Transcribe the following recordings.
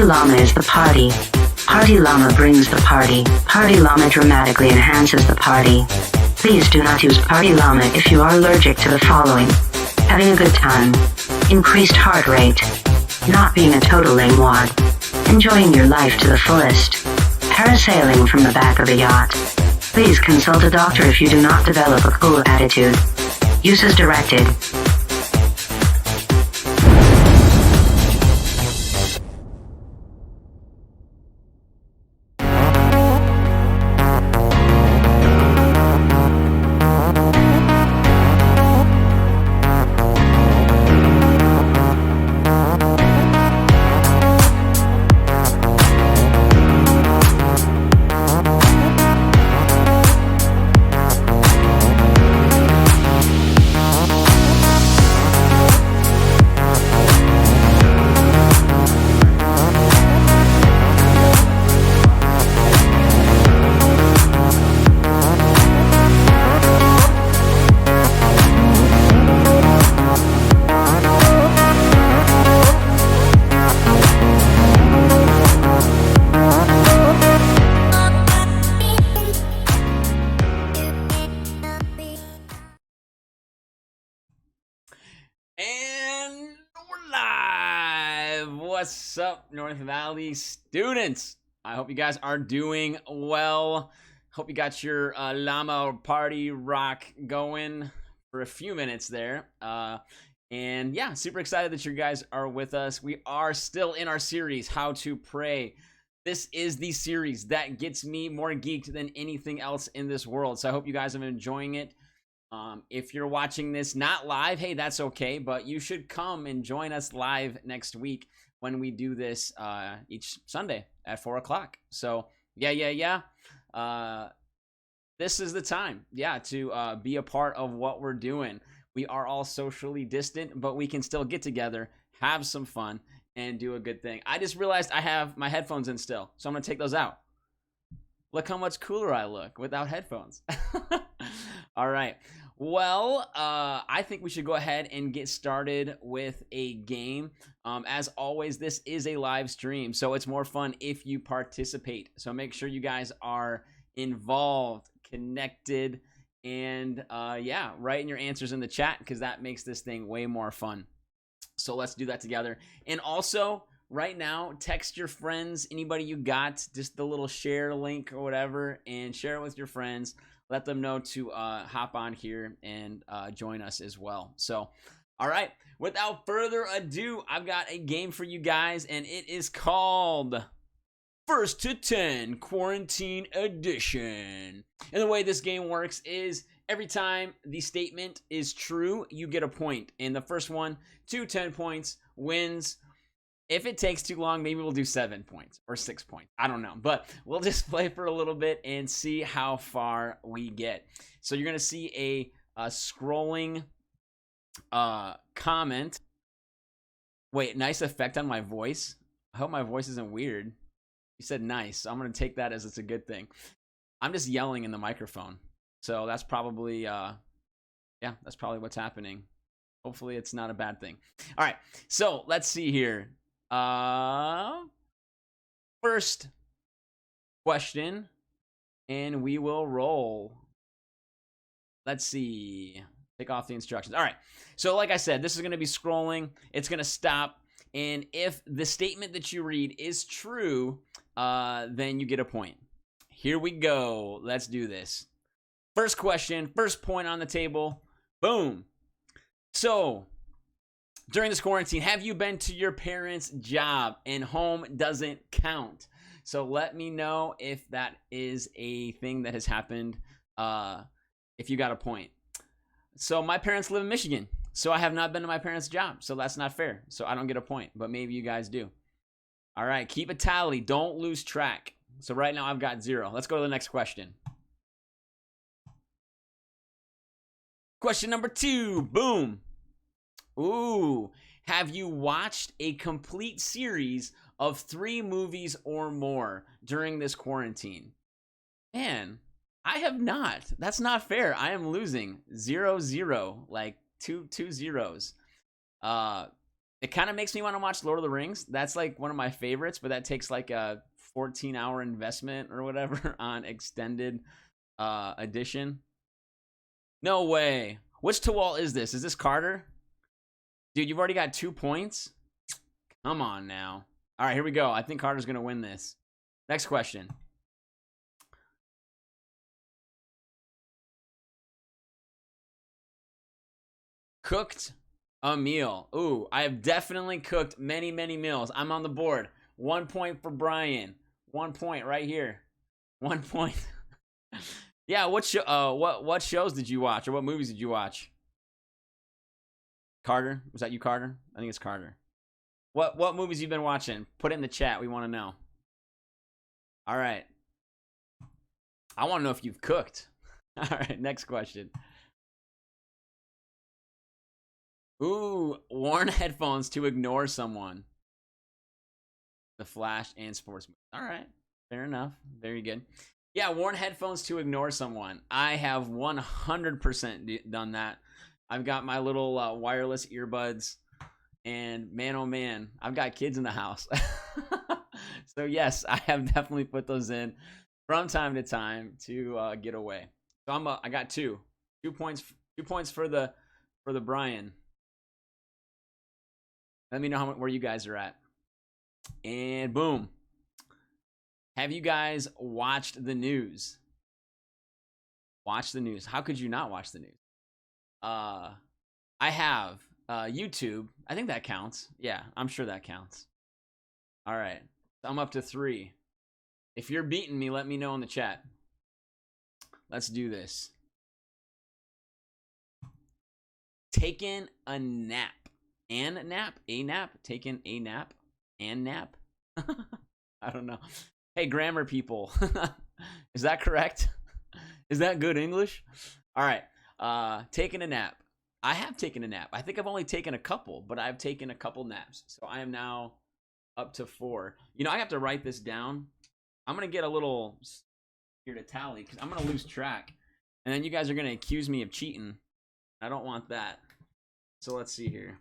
llama is the party. Party llama brings the party. Party llama dramatically enhances the party. Please do not use party llama if you are allergic to the following: having a good time, increased heart rate, not being a total lame wad, enjoying your life to the fullest, parasailing from the back of a yacht. Please consult a doctor if you do not develop a cool attitude. Use as directed. And we're live. What's up, North Valley students? I hope you guys are doing well. Hope you got your llama party rock going for a few minutes there. And yeah, super excited that you guys are with us. We are still in our series, How to Pray. This is the series that gets me more geeked than anything else in this world. So I hope you guys are enjoying it. If you're watching this not live, hey, that's okay, but you should come and join us live next week when we do this each Sunday at 4 o'clock. So yeah. This is the time, to be a part of what we're doing. We are all socially distant, but we can still get together, have some fun, and do a good thing. I just realized I have my headphones in still, so I'm gonna take those out. Look how much cooler I look without headphones. All right. Well, I think we should go ahead and get started with a game. As always, this is a live stream, so it's more fun if you participate. So make sure you guys are involved, connected, and writing your answers in the chat, because that makes this thing way more fun. So let's do that together. And also, right now, text your friends, anybody you got, just the little share link or whatever, and share it with your friends. Let them know to hop on here and join us as well. So, all right, without further ado, I've got a game for you guys, and it is called First to 10 Quarantine Edition. And the way this game works is every time the statement is true, you get a point. And the first one to 10 points wins. If it takes too long, maybe we'll do 7 points or 6 points. I don't know. But we'll just play for a little bit and see how far we get. So you're going to see a scrolling comment. Wait, nice effect on my voice. I hope my voice isn't weird. You said nice. So I'm going to take that as it's a good thing. I'm just yelling in the microphone. So that's probably, that's probably what's happening. Hopefully it's not a bad thing. All right. So let's see here. First question, and we will roll. Let's see. Take off the instructions. All right. So like I said, this is going to be scrolling. It's going to stop. And if the statement that you read is true, then you get a point. Here we go. Let's do this. First question, first point on the table. Boom. So, during this quarantine, have you been to your parents' job and home doesn't count? So let me know if that is a thing that has happened, if you got a point. So my parents live in Michigan, so I have not been to my parents' job, so that's not fair. So I don't get a point, but maybe you guys do. All right, keep a tally. Don't lose track. So right now I've got 0. Let's go to the next question. Question number 2. Boom. Ooh. Have you watched a complete series of 3 movies or more during this quarantine? Man, I have not. That's not fair. I am losing 0-0, like two zeros. It kind of makes me want to watch Lord of the Rings. That's like one of my favorites, but that takes like a 14-hour investment or whatever on extended edition. No way. Which Tawal is this? Is this Carter? Dude, you've already got 2 points? Come on now. All right, here we go. I think Carter's going to win this. Next question. Cooked a meal. Ooh, I have definitely cooked many, many meals. I'm on the board. 1 point for Brian. 1 point right here. 1 point. Yeah, what shows did you watch, or what movies did you watch? Carter? Was that you, Carter? I think it's Carter. What movies you been watching? Put it in the chat. We want to know. All right. I want to know if you've cooked. All right, next question. Ooh, worn headphones to ignore someone. The Flash and sports movies. All right, fair enough. Very good. Yeah, worn headphones to ignore someone. I have 100% done that. I've got my little wireless earbuds, and man, oh man, I've got kids in the house. So yes, I have definitely put those in from time to time to get away. So I got 2 points. 2 points for the Brian. Let me know where you guys are at. And boom. Have you guys watched the news? Watch the news. How could you not watch the news? I have YouTube. I think that counts. Yeah, I'm sure that counts. All right. I'm up to 3. If you're beating me, let me know in the chat. Let's do this. Taking a nap. And nap? A nap? Taking a nap? And nap? I don't know. Hey, grammar people. Is that correct? Is that good English? All right. Taking a nap. I have taken a nap. I think I've only taken a couple, but I've taken a couple naps. So I am now up to 4. You know, I have to write this down. I'm going to get a little here to tally because I'm going to lose track. And then you guys are going to accuse me of cheating. I don't want that. So let's see here.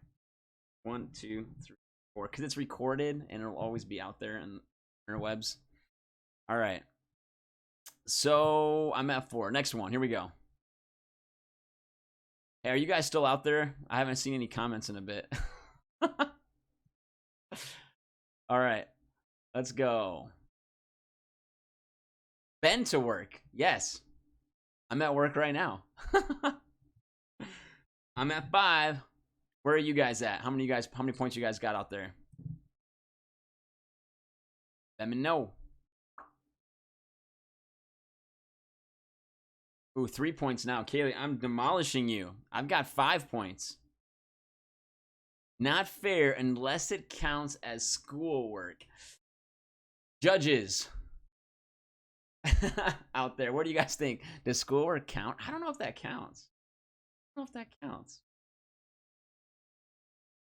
1, 2, 3, 4. Because it's recorded and it'll always be out there in interwebs. All right. So I'm at 4. Next one. Here we go. Hey, are you guys still out there? I haven't seen any comments in a bit. All right. Let's go. Been to work. Yes. I'm at work right now. I'm at 5. Where are you guys at? How many points you guys got out there? Let me know. Ooh, 3 points now. Kaylee, I'm demolishing you. I've got 5 points. Not fair unless it counts as schoolwork. Judges out there, what do you guys think? Does schoolwork count? I don't know if that counts. I don't know if that counts.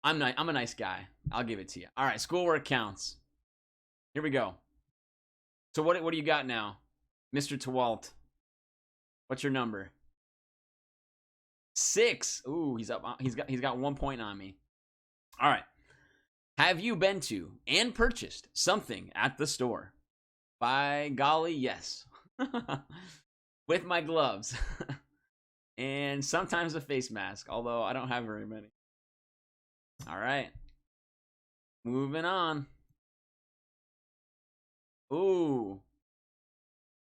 I'm a nice guy. I'll give it to you. All right, schoolwork counts. Here we go. So what do you got now, Mr. Tawalt? What's your number? 6. Ooh, he's up. He's got 1 point on me. All right. Have you been to and purchased something at the store? By golly, yes. With my gloves. And sometimes a face mask, although I don't have very many. All right. Moving on. Ooh.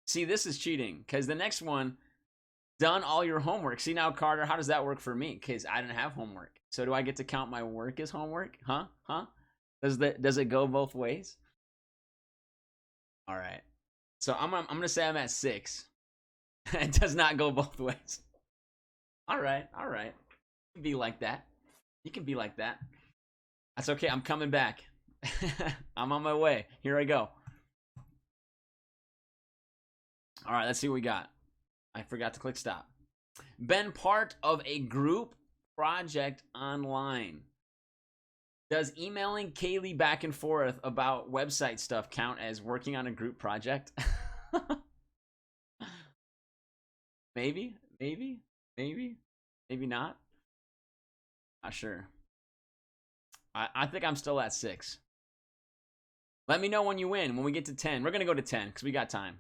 See, this is cheating because the next one, done all your homework. See now, Carter, how does that work for me? Because I didn't have homework. So do I get to count my work as homework? Huh? Does it go both ways? All right. So I'm gonna say I'm at 6. It does not go both ways. All right. You can be like that. You can be like that. That's okay. I'm coming back. I'm on my way. Here I go. All right. Let's see what we got. I forgot to click stop. Been part of a group project online. Does emailing Kaylee back and forth about website stuff count as working on a group project? Maybe not. Not sure. I think I'm still at 6. Let me know when you win. When we get to 10. We're going to go to 10 because we got time.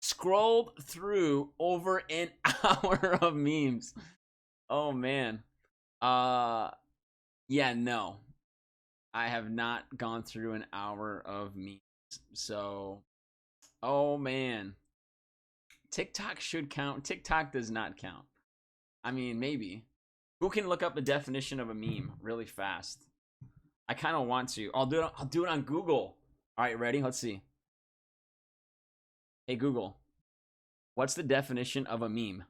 Scrolled through over an hour of memes. Oh, man. Yeah, no. I have not gone through an hour of memes. So, oh, man. TikTok should count. TikTok does not count. I mean, maybe. Who can look up the definition of a meme really fast? I kind of want to. I'll do it on Google. All right, ready? Let's see. Hey, Google. What's the definition of a meme?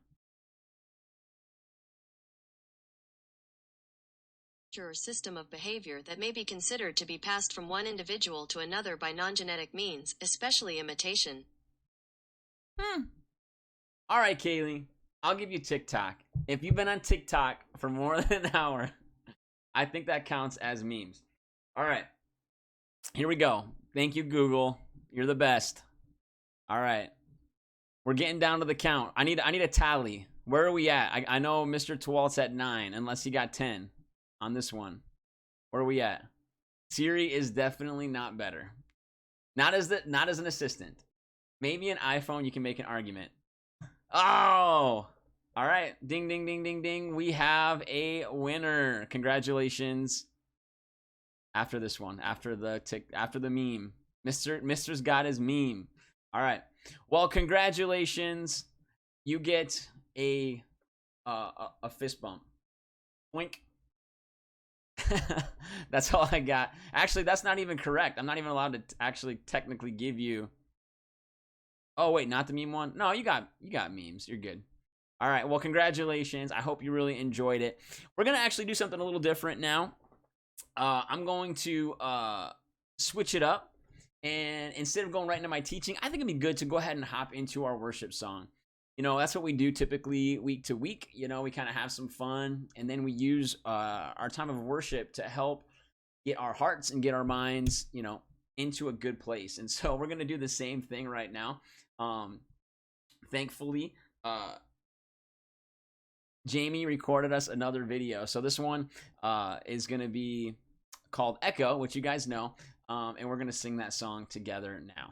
Or system of behavior that may be considered to be passed from one individual to another by non-genetic means, especially imitation. All right, Kaylee. I'll give you TikTok. If you've been on TikTok for more than an hour, I think that counts as memes. All right. Here we go. Thank you, Google. You're the best. All right. We're getting down to the count. I need a tally. Where are we at? I know Mr. Twalt's at 9, unless he got 10 on this one. Where are we at? Siri is definitely not better. Not as an assistant. Maybe an iPhone you can make an argument. Oh! All right. Ding, ding, ding, ding, ding. We have a winner. Congratulations. After this one, after the meme. Mister's got his meme. All right. Well, congratulations. You get a fist bump. Wink. That's all I got. Actually, that's not even correct. I'm not even allowed to actually technically give you. Oh wait, not the meme one. No, you got memes. You're good. All right. Well, congratulations. I hope you really enjoyed it. We're gonna actually do something a little different now. I'm going to switch it up, and instead of going right into my teaching, I think it'd be good to go ahead and hop into our worship song. You know, that's what we do typically week to week. You know, we kind of have some fun, and then we use our time of worship to help get our hearts and get our minds, you know, into a good place. And so we're going to do the same thing right now. Thankfully, Jamie recorded us another video. So this one is going to be called Echo, which you guys know. And we're going to sing that song together now.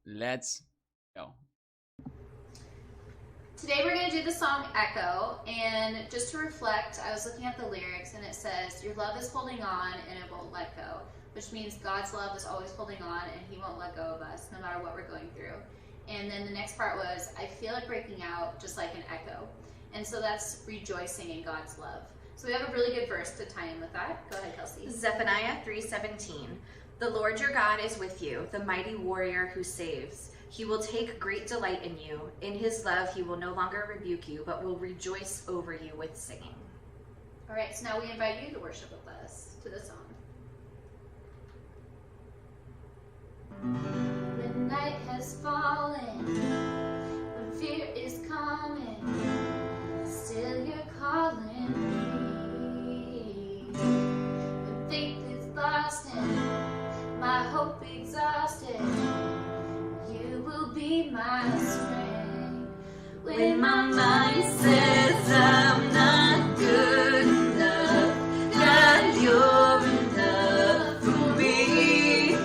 Let's go. Today we're going to do the song Echo, and just to reflect, I was looking at the lyrics and it says, your love is holding on and it won't let go, which means God's love is always holding on and he won't let go of us no matter what we're going through. And then the next part was, I feel it breaking out just like an echo. And so that's rejoicing in God's love. So we have a really good verse to tie in with that. Go ahead, Kelsey. Zephaniah 3:17. The Lord your God is with you, the mighty warrior who saves. He will take great delight in you. In his love, he will no longer rebuke you, but will rejoice over you with singing. All right, so now we invite you to worship with us to the song. When night has fallen, when fear is coming, still you're calling me. When faith is lost and my hope exhausted, you will be my strength. When my mind says I'm not good enough, God, you're enough for me.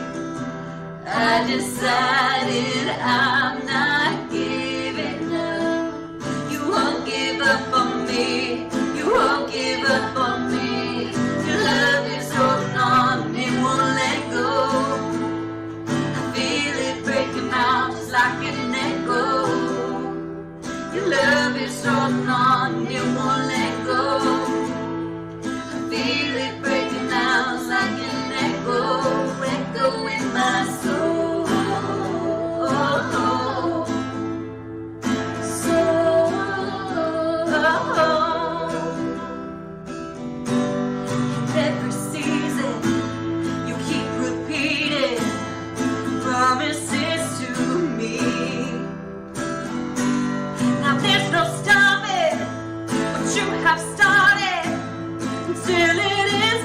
I decided I'm not giving up. You won't give up on me. You won't give up on me. Your love is holding on, it won't let go. I feel it breaking out just like an echo. Your love is holding on, it won't let go. I feel it breaking out just like an echo, echo in my soul. Every season you keep repeating promises to me. Now there's no stopping what you have started until it is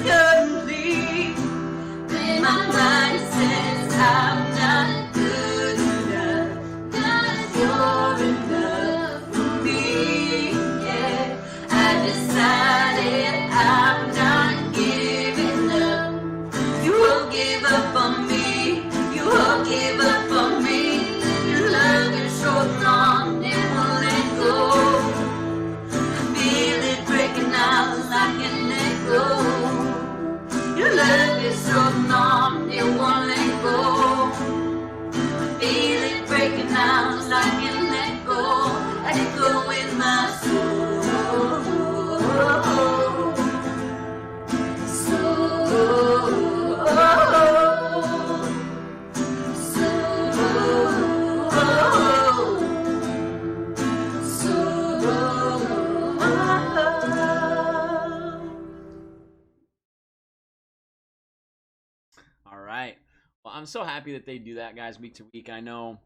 I'm so happy that they do that, guys, week to week. I know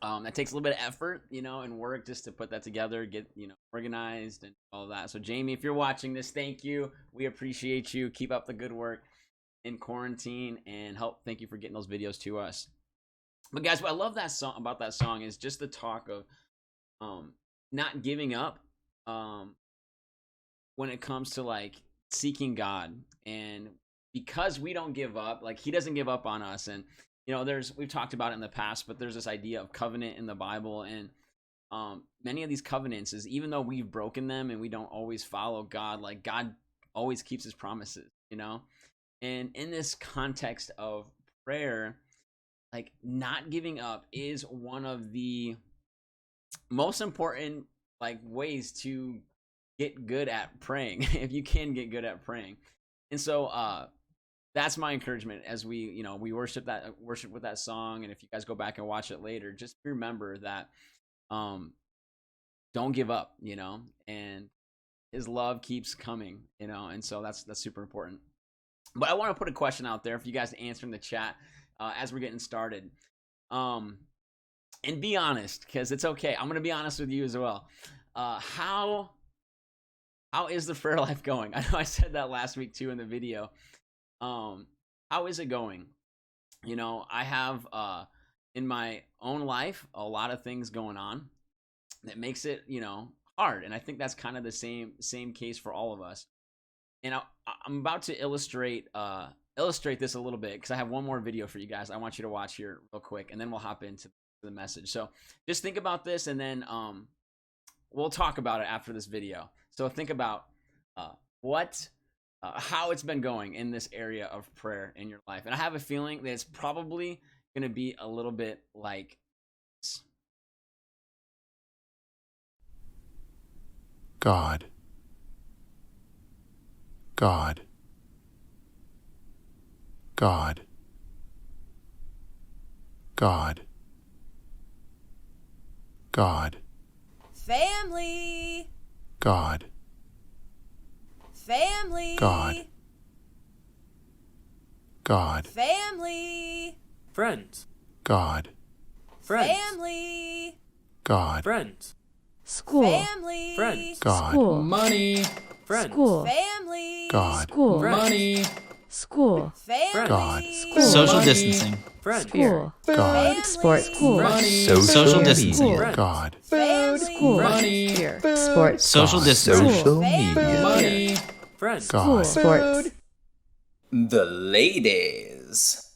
that takes a little bit of effort, and work just to put that together, get, organized and all of that. So Jamie, if you're watching this, thank you. We appreciate you. Keep up the good work in quarantine, and thank you for getting those videos to us. But guys, what I love about that song is just the talk of not giving up when it comes to like seeking God. And because we don't give up, like he doesn't give up on us. And we've talked about it in the past, but there's this idea of covenant in the Bible, and many of these covenants is, even though we've broken them and we don't always follow God, like God always keeps his promises, and in this context of prayer, like not giving up is one of the most important like ways to get good at praying if you can get good at praying. And so that's my encouragement as we worship with that song. And if you guys go back and watch it later, just remember that don't give up, and his love keeps coming, and so that's super important. But I want to put a question out there for you guys to answer in the chat as we're getting started. And be honest, because it's okay. I'm going to be honest with you as well. How is the prayer life going? I know I said that last week too in the video. How is it going? I have in my own life a lot of things going on that makes it hard, and I think that's kind of the same case for all of us. And I'm about to illustrate this a little bit, because I have one more video for you guys I want you to watch here real quick, and then we'll hop into the message. So just think about this, and then we'll talk about it after this video. So think about how it's been going in this area of prayer in your life. And I have a feeling that it's probably going to be a little bit like this. God. God. God. God. God. Family. God. Family. God. God. Family. Friends. God. Friends. Family. God. Friends. School. Family. Friends. God. School. Money. Friends. School. Family. God. School. Money. School. Family. God. School. Social Money. distancing. Friends. School. God. Sports. School. Money. Social distancing. School. Friends. God. Family. School. Money. Sports. Social God. distancing. School. Money. Friends. School. God. Sports. The ladies.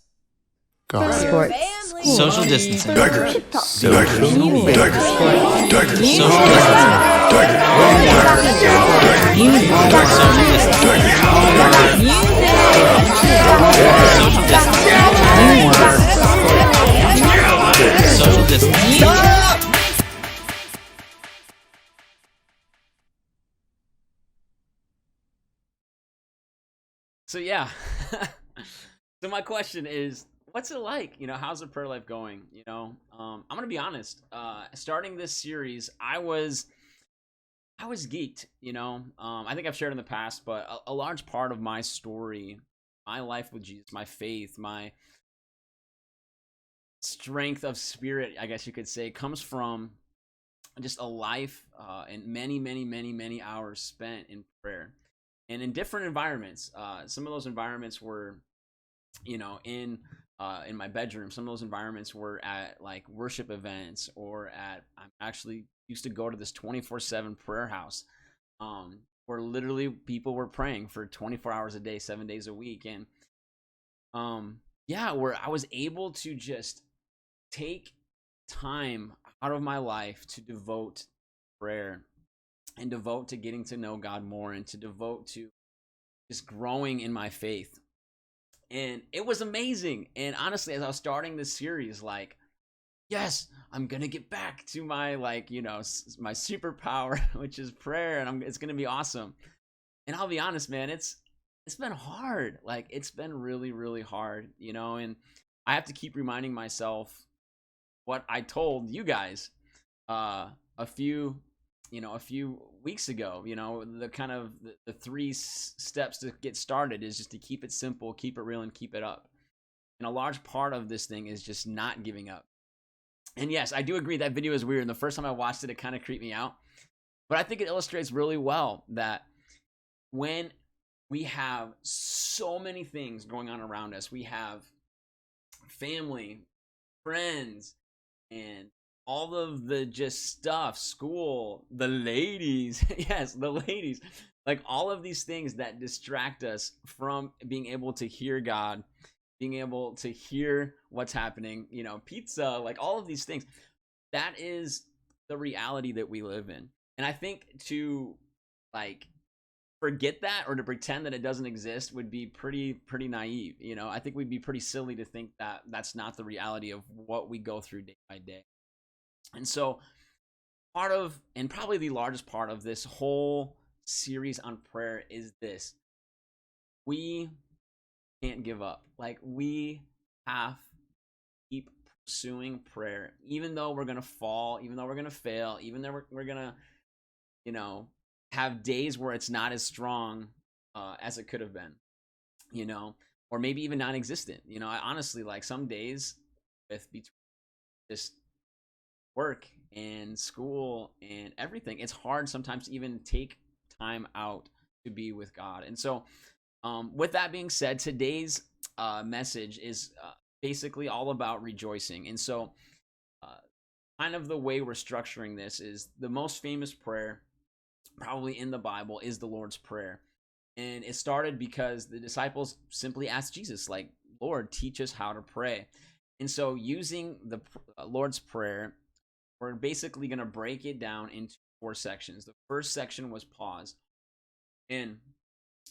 God. Sports. Family. School. Social distancing. Music. Social distancing. So yeah. So my question is, what's it like? How's the prayer life going? I'm gonna be honest. Starting this series, I was geeked. I think I've shared in the past, but a large part of my story, my life with Jesus, my faith, my strength of spirit, I guess you could say, comes from just a life and many hours spent in prayer, and in different environments. Some of those environments were, in my bedroom. Some of those environments were at like worship events, or I actually used to go to this 24/7 prayer house, where literally people were praying for 24 hours a day, 7 days a week. And where I was able to just take time out of my life to devote to prayer, and devote to getting to know God more, and to devote to just growing in my faith. And it was amazing. And honestly, as I was starting this series, like, yes, I'm gonna get back to my my superpower, which is prayer, and it's gonna be awesome. And I'll be honest, man, it's been hard. Like, it's been really hard, and I have to keep reminding myself what I told you guys a few weeks ago. The kind of the three steps to get started is just to keep it simple, keep it real, and keep it up. And a large part of this thing is just not giving up. And yes, I do agree that video is weird. And the first time I watched it, it kind of creeped me out. But I think it illustrates really well that when we have so many things going on around us, we have family, friends, and all of the just stuff, school, the ladies, yes, the ladies, like all of these things that distract us from being able to hear God, being able to hear what's happening, you know, pizza, like all of these things. That is the reality that we live in. And I think to like forget that or to pretend that it doesn't exist would be pretty naive. You know, I think we'd be pretty silly to think that that's not the reality of what we go through day by day. And so part of, and probably the largest part of this whole series on prayer is this: we can't give up. Like, we have to keep pursuing prayer, even though we're gonna fall, even though we're gonna fail, even though we're gonna, you know, have days where it's not as strong as it could have been, you know, or maybe even non-existent. You know, I honestly, like, some days with between just work and school and everything, it's hard sometimes to even take time out to be with God. And so with that being said, today's message is basically all about rejoicing. And so kind of the way we're structuring this is the most famous prayer probably in the Bible is the Lord's Prayer. And it started because the disciples simply asked Jesus, like, Lord, teach us how to pray. And so using the Lord's Prayer, we're basically going to break it down into 4 sections. The first section was pause. And,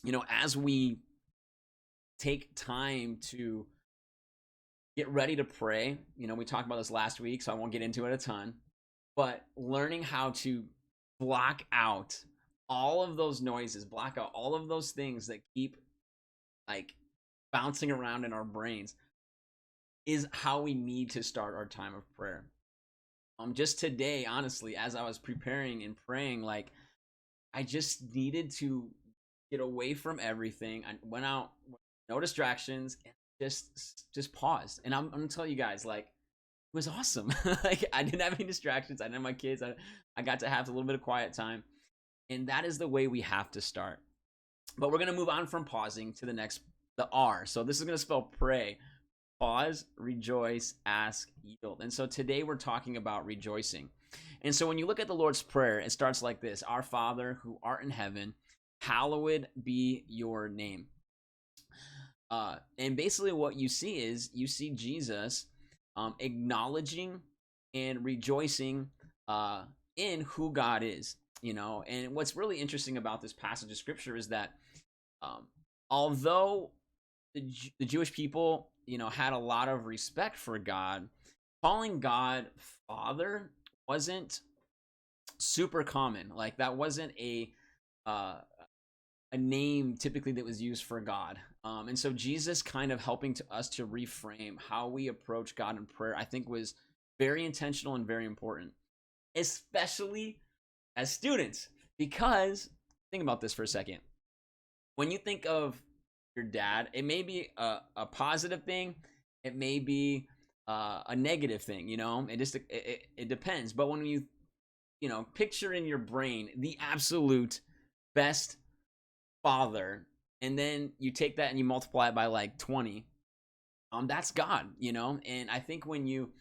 you know, as we take time to get ready to pray, you know, we talked about this last week, so I won't get into it a ton, but learning how to block out all of those noises, block out all of those things that keep like bouncing around in our brains is how we need to start our time of prayer. Just today, honestly, as I was preparing and praying, like, I just needed to get away from everything. I went out, no distractions, and just paused. And I'm gonna tell you guys, like, it was awesome. Like, I didn't have any distractions. I didn't have my kids. I got to have a little bit of quiet time. And that is the way we have to start. But we're gonna move on from pausing to the R. So this is gonna spell pray. Pause, rejoice, ask, yield. And so today we're talking about rejoicing. And so when you look at the Lord's Prayer, it starts like this: Our Father who art in heaven, hallowed be your name. And basically what you see is you see Jesus acknowledging and rejoicing in who God is, you know. And what's really interesting about this passage of scripture is that although the Jewish people, you know, had a lot of respect for God, calling God Father wasn't super common. Like, that wasn't a name typically that was used for God. And so Jesus kind of helping us to reframe how we approach God in prayer, I think, was very intentional and very important, especially as students. Because think about this for a second. When you think of your dad, it may be a positive thing, it may be a negative thing, you know. It depends. But when you know, picture in your brain the absolute best father, and then you take that and you multiply it by like 20, that's God, you know. And I think when you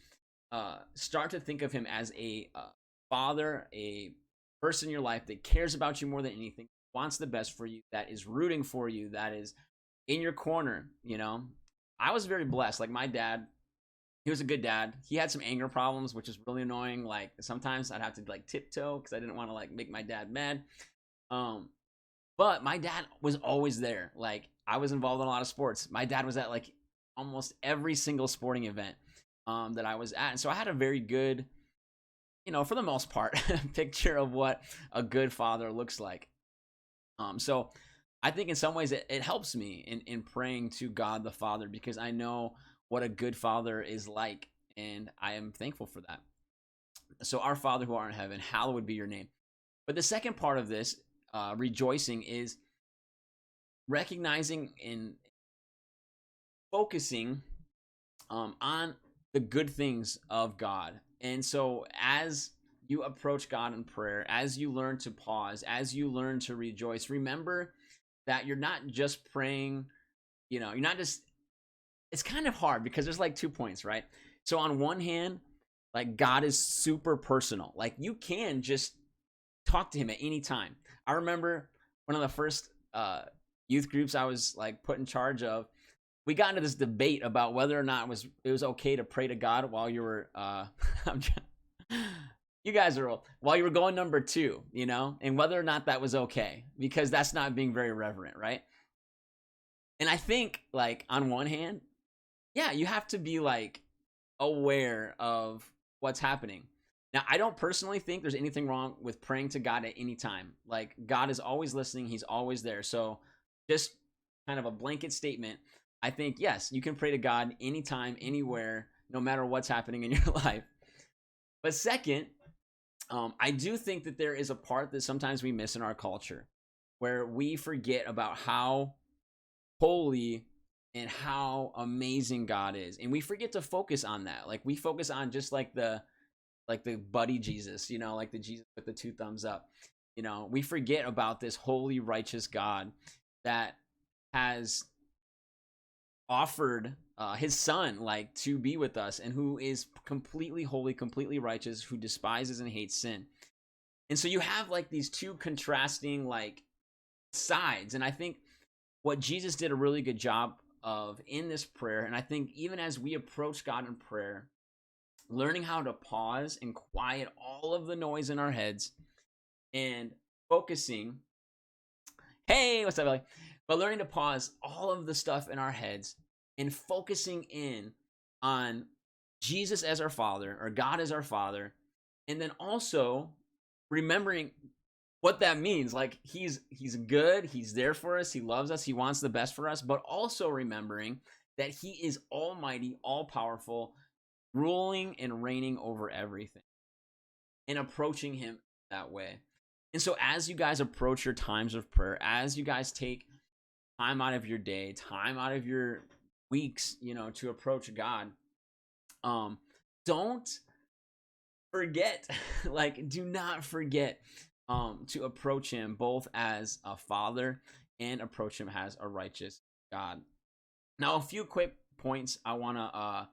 start to think of him as a father, a person in your life that cares about you more than anything, wants the best for you, that is rooting for you, that is in your corner, you know. I was very blessed. Like, my dad, he was a good dad. He had some anger problems, which is really annoying. Like, sometimes I'd have to like tiptoe because I didn't want to like make my dad mad. But my dad was always there. Like, I was involved in a lot of sports. My dad was at like almost every single sporting event that I was at. And so I had a very good, you know, for the most part, picture of what a good father looks like. So I think in some ways it helps me in praying to God the Father, because I know what a good father is like, and I am thankful for that. So, Our Father who art in heaven, hallowed be your name. But the second part of this, rejoicing, is recognizing and focusing on the good things of God. And so as you approach God in prayer, as you learn to pause, as you learn to rejoice, remember that you're not just praying, you're not just, it's kind of hard because there's like 2 points, right? So on one hand, like God is super personal. Like you can just talk to him at any time. I remember one of the first youth groups I was like put in charge of, we got into this debate about whether or not it was okay to pray to God while you were you guys are old, while you were going number 2, and whether or not that was okay, because that's not being very reverent, right? And I think like on one hand, yeah, you have to be like aware of what's happening. Now, I don't personally think there's anything wrong with praying to God at any time. Like God is always listening, he's always there. So just kind of a blanket statement, I think yes, you can pray to God anytime, anywhere, no matter what's happening in your life. But second, I do think that there is a part that sometimes we miss in our culture where we forget about how holy and how amazing God is. And we forget to focus on that. Like we focus on just like the buddy Jesus, like the Jesus with the 2 thumbs up. We forget about this holy, righteous God that has offered his son like to be with us, and who is completely holy, completely righteous, who despises and hates sin. And so you have like these 2 contrasting like sides. And I think what Jesus did a really good job of in this prayer, and I think even as we approach God in prayer, learning how to pause and quiet all of the noise in our heads and focusing, hey, what's up, Ellie? But learning to pause all of the stuff in our heads and focusing in on Jesus as our Father, or God as our Father, and then also remembering what that means. Like he's good, he's there for us, he loves us, he wants the best for us, but also remembering that he is almighty, all powerful, ruling and reigning over everything, and approaching him that way. And so as you guys approach your times of prayer, as you guys take time out of your day, time out of your weeks, to approach God, don't forget, like do not forget to approach him both as a father and approach him as a righteous God. Now, a few quick points I want to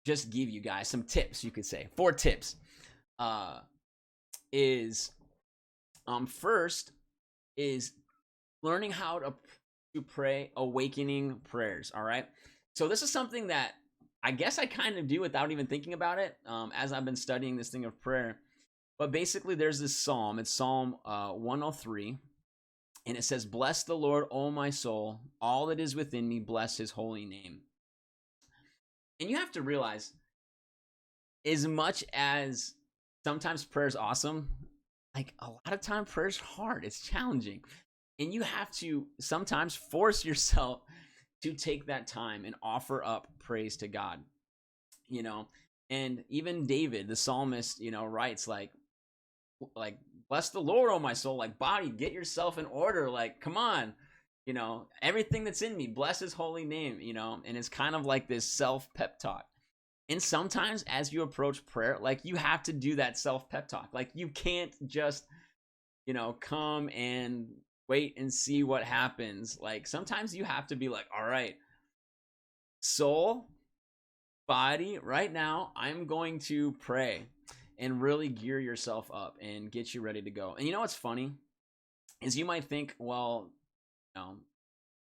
just give you guys some tips, you could say 4 tips. First is learning how to pray awakening prayers. All right, so this is something that I guess I kind of do without even thinking about it as I've been studying this thing of prayer. But basically there's this psalm, it's Psalm 103, and it says, "Bless the Lord, O my soul, all that is within me, bless his holy name." And you have to realize, as much as sometimes prayer is awesome, like a lot of time prayer is hard, it's challenging. And you have to sometimes force yourself to take that time and offer up praise to God. And even David, the psalmist, writes like bless the Lord, oh my soul, like body, get yourself in order, like come on, everything that's in me, bless his holy name, and it's kind of like this self pep talk. And sometimes as you approach prayer, like you have to do that self pep talk. Like you can't just, come and wait and see what happens. Like sometimes you have to be like, all right, soul, body, right now I'm going to pray, and really gear yourself up and get you ready to go. And what's funny is you might think, well,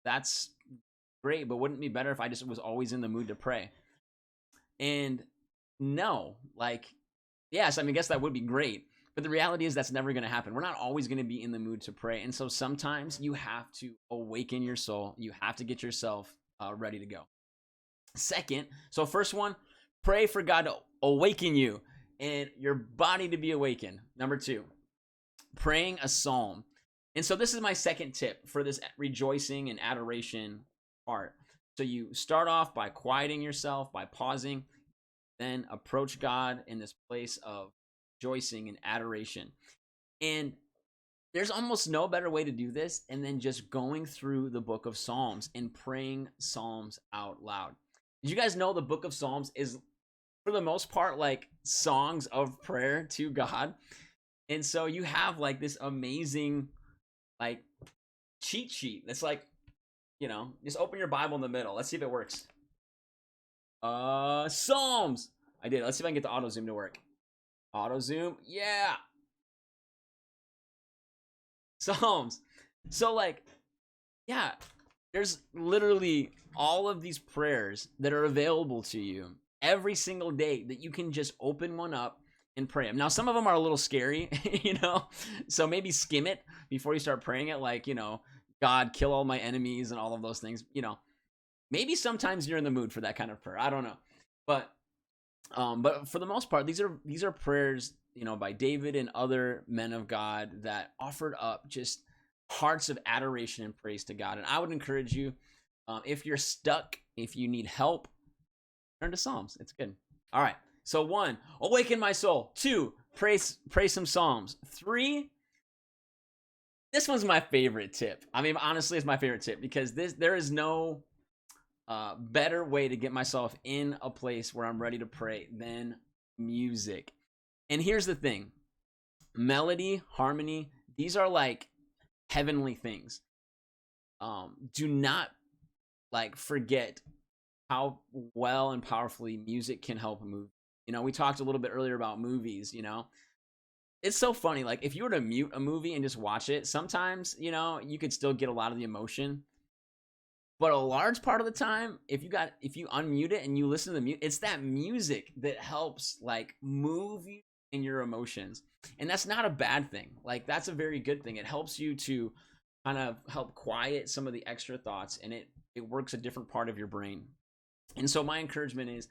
that's great, but wouldn't it be better if I just was always in the mood to pray? And no, like, yes, I mean, I guess that would be great, but the reality is that's never going to happen. We're not always going to be in the mood to pray. And so sometimes you have to awaken your soul. You have to get yourself ready to go. Second, so first one, pray for God to awaken you and your body to be awakened. Number 2, praying a psalm. And so this is my second tip for this rejoicing and adoration part. So you start off by quieting yourself, by pausing, then approach God in this place of rejoicing and adoration. And there's almost no better way to do this and then just going through the book of Psalms and praying Psalms out loud. Did you guys know the book of Psalms is, for the most part, like songs of prayer to God? And so you have like this amazing like cheat sheet that's like, just open your Bible in the middle. Let's see if it works. Psalms. I did. Let's see if I can get the auto zoom to work. Auto zoom. Yeah. Psalms. So like, yeah, there's literally all of these prayers that are available to you every single day that you can just open one up and pray them. Now, some of them are a little scary, so maybe skim it before you start praying it, like, God, kill all my enemies and all of those things. Maybe sometimes you're in the mood for that kind of prayer. I don't know. But for the most part, these are prayers, by David and other men of God that offered up just hearts of adoration and praise to God. And I would encourage you, if you're stuck, if you need help, turn to Psalms. It's good. All right. So 1, awaken my soul. 2, pray some Psalms. 3, this one's my favorite tip. I mean, honestly, it's my favorite tip because there is no better way to get myself in a place where I'm ready to pray than music. And here's the thing. Melody, harmony, these are like heavenly things. Do not like forget how well and powerfully music can help move. We talked a little bit earlier about movies. It's so funny. Like if you were to mute a movie and just watch it, sometimes you could still get a lot of the emotion. But a large part of the time, if you unmute it and you listen to the music, it's that music that helps like move you in your emotions. And that's not a bad thing. Like that's a very good thing. It helps you to kind of help quiet some of the extra thoughts, and it works a different part of your brain. And so my encouragement is,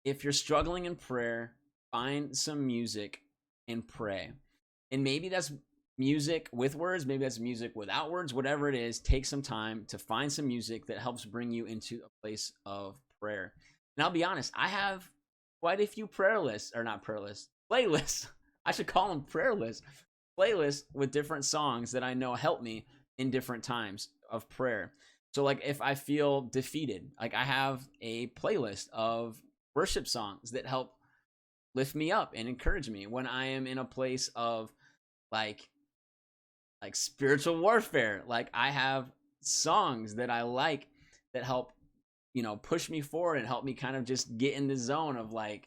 if you're struggling in prayer, find some music and pray. And maybe that's music with words, maybe that's music without words, whatever it is, take some time to find some music that helps bring you into a place of prayer. And I'll be honest, I have quite a few playlists. I should call them prayer lists. Playlists with different songs that I know help me in different times of prayer. So like if I feel defeated, like I have a playlist of worship songs that help lift me up and encourage me when I am in a place of like spiritual warfare. Like I have songs that I like that help, push me forward and help me kind of just get in the zone of like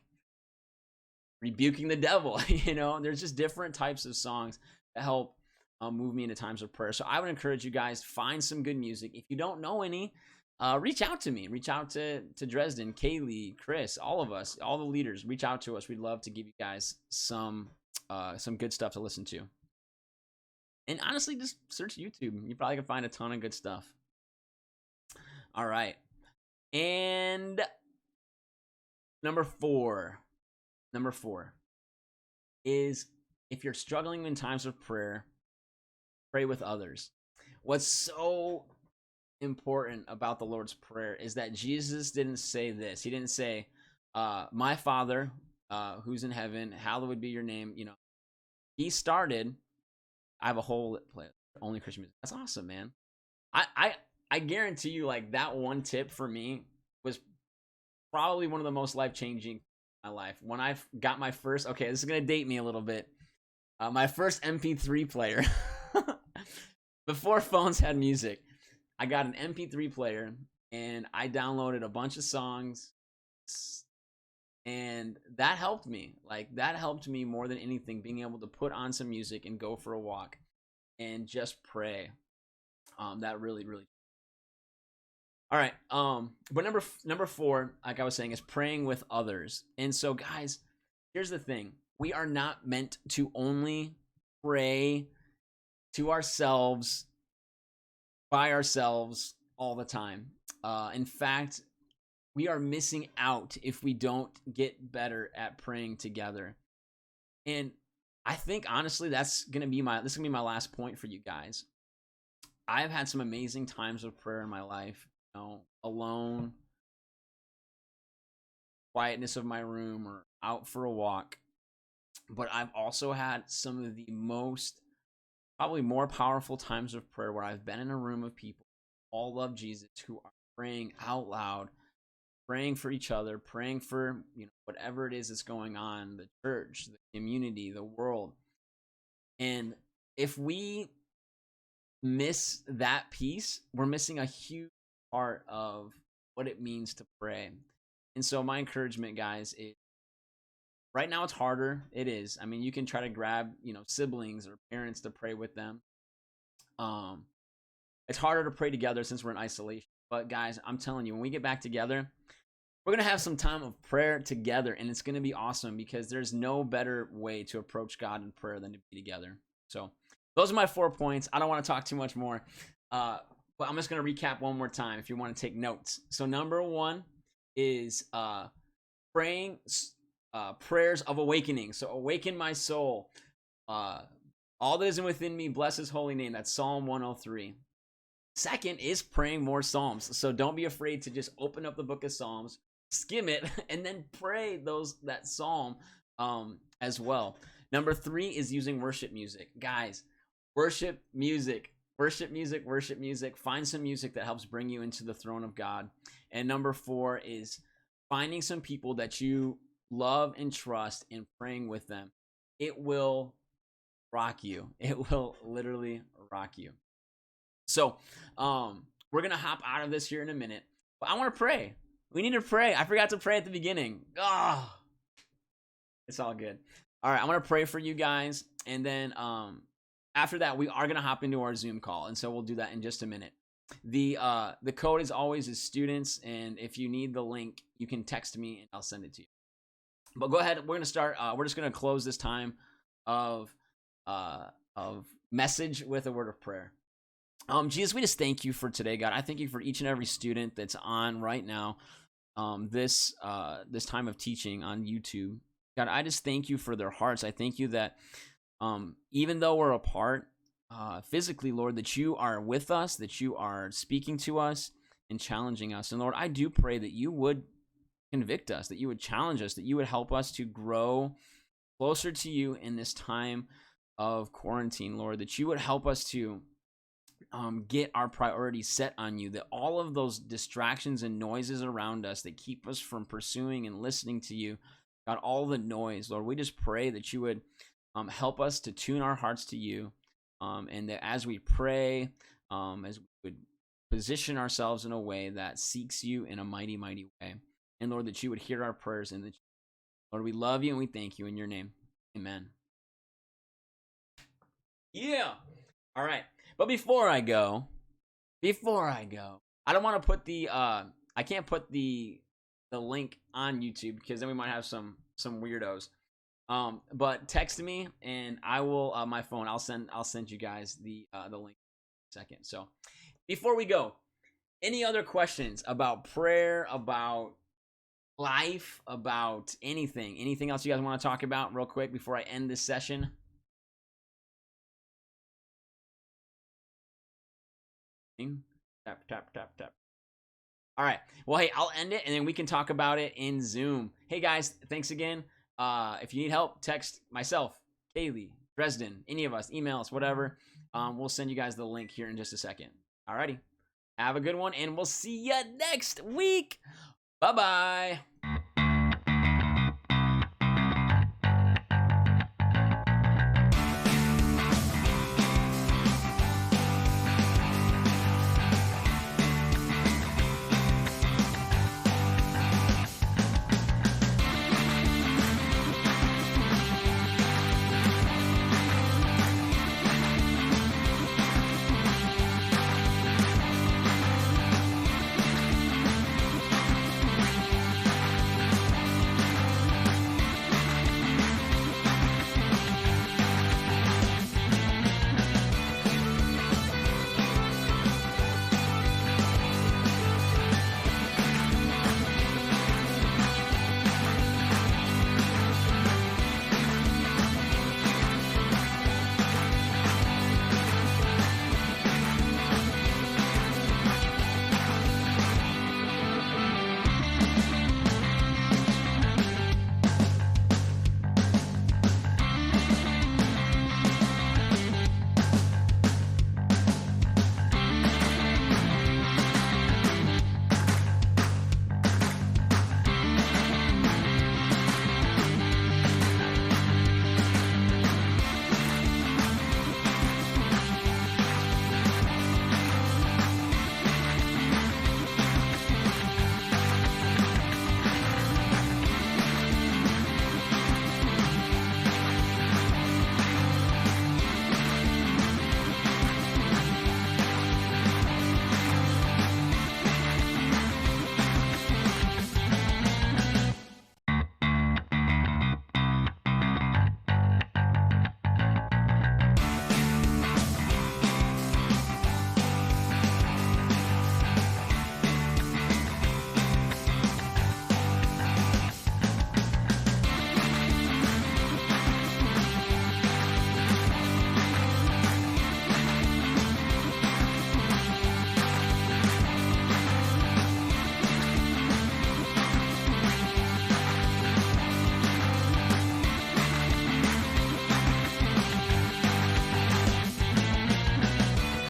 rebuking the devil. There's just different types of songs that help move me into times of prayer. So I would encourage you guys, find some good music. If you don't know any, reach out to me. Reach out to Dresden, Kaylee, Chris, all of us, all the leaders. Reach out to us. We'd love to give you guys some good stuff to listen to. And honestly, just search YouTube. You probably can find a ton of good stuff. All right. And number four is, if you're struggling in times of prayer, pray with others. What's so important about the Lord's Prayer is that Jesus didn't say this. He didn't say, my Father, who's in heaven, hallowed be your name. He started, I have a whole play, only Christian music. That's awesome, man. I guarantee you, like, that one tip for me was probably one of the most life-changing in my life. When I got my first, okay, this is going to date me a little bit, my first MP3 player. Before phones had music, I got an MP3 player, and I downloaded a bunch of songs, and that helped me. Like, that helped me more than anything, being able to put on some music and go for a walk and just pray. That really, really. All right. But number 4, like I was saying, is praying with others. And so, guys, here's the thing. We are not meant to only pray to ourselves, by ourselves, all the time. In fact, we are missing out if we don't get better at praying together. And I think, honestly, this is gonna be my last point for you guys. I've had some amazing times of prayer in my life, alone, quietness of my room, or out for a walk. But I've also had some of the most, probably more powerful times of prayer where I've been in a room of people who all love Jesus, who are praying out loud praying for each other, praying for, whatever it is that's going on, the church, the community, the world. And if we miss that piece, we're missing a huge part of what it means to pray. And so my encouragement, guys, is right now it's harder. It is. I mean, you can try to grab, siblings or parents to pray with them. It's harder to pray together since we're in isolation. But guys, I'm telling you, when we get back together, we're going to have some time of prayer together, and it's going to be awesome because there's no better way to approach God in prayer than to be together. So those are my 4 points. I don't want to talk too much more, but I'm just going to recap one more time if you want to take notes. So number 1 is praying prayers of awakening. So awaken my soul. All that is within me, bless his holy name. That's Psalm 103. Second is praying more Psalms. So don't be afraid to just open up the book of Psalms, skim it, and then pray that Psalm as well. Number 3 is using worship music. Guys, worship music. Find some music that helps bring you into the throne of God. And number 4 is finding some people that you love and trust and praying with them. It will rock you. It will literally rock you. So, we're going to hop out of this here in a minute, but I want to pray. We need to pray. I forgot to pray at the beginning. It's all good. All right. I want to pray for you guys. And then, after that, we are going to hop into our Zoom call. And so we'll do that in just a minute. The code is always as students. And if you need the link, you can text me and I'll send it to you. But go ahead. We're going to start. We're just going to close this time of message with a word of prayer. Jesus, we just thank you for today, God. I thank you for each and every student that's on right now, this time of teaching on YouTube. God, I just thank you for their hearts. I thank you that even though we're apart physically, Lord, that you are with us, that you are speaking to us and challenging us. And Lord, I do pray that you would convict us, that you would challenge us, that you would help us to grow closer to you in this time of quarantine, Lord, that you would help us to get our priorities set on you, that all of those distractions and noises around us that keep us from pursuing and listening to you, God, all the noise, Lord, we just pray that you would help us to tune our hearts to you, and that as we pray, as we would position ourselves in a way that seeks you in a mighty, mighty way. And Lord, that you would hear our prayers, and that, Lord, we love you and we thank you in your name. Amen. Yeah. All right. But before I go, I don't want to put I can't put the link on YouTube because then we might have some weirdos. But text me and I will my phone. I'll send you guys the link in a second. So before we go, any other questions about prayer, about life, about anything else you guys want to talk about real quick before I end this session? Tap. All right. Well, hey, I'll end it and then we can talk about it in Zoom. Hey guys, thanks again. If you need help, text myself, Kaylee, Dresden, any of us, email us, whatever. We'll send you guys the link here in just a second. Alrighty. Have a good one and we'll see you next week. Bye-bye.